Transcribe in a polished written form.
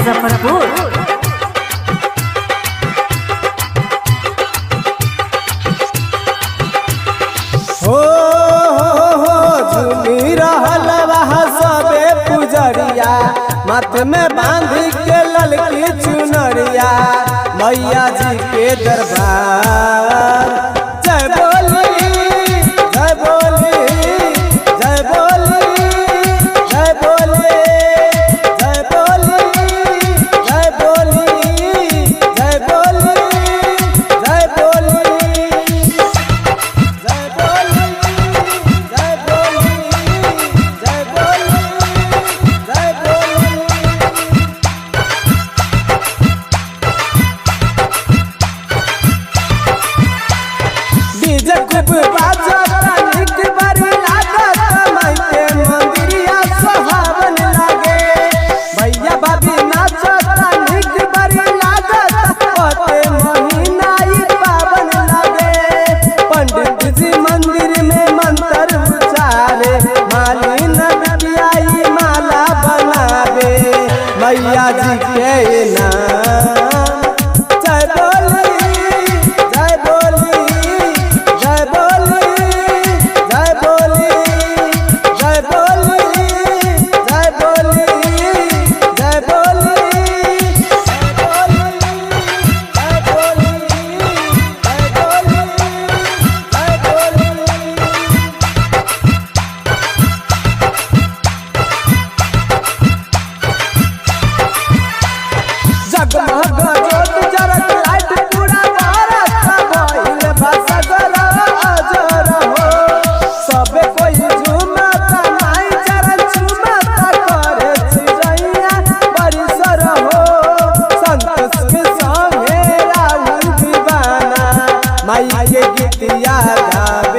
मुजफ्फरपुर। हो झूमी रहल वहाँ सबे पुजरिया, मत में बांध के ललकी चुनरिया, मैया जी के दरबार। जय बोली जय बोली जय बोली जय बोली जय बोली जय बोली जय बोली जय बोली जय बोली जय बोली जय बोली जय बोली। डीजे खूब बाजता निक बड़ी लागत, माई के मंदिरिया सुहावन लागे, भैया भाभी नाचता निक बड़ी लागत, ओते महीना ई पावन लागे। पंडित जी मंदिर में मंत्र उचारे, मालिन बिटिया ई माला बनावे, मैया जी के नाम। जय बोली जय बोली जय बोली जय बोली जय बोली जय बोली जय बोली जय बोली जय बोली जय बोली। जगमग जोत जरत लाइट पूरा भारत, भइल भाषा जरा अजर हो, सबे कोई झूमता माई चरण चूमता, करे चिड़ैया परिसर हो, संतोष के संगे राहुल दीवाना, माई के गीतिया गावे।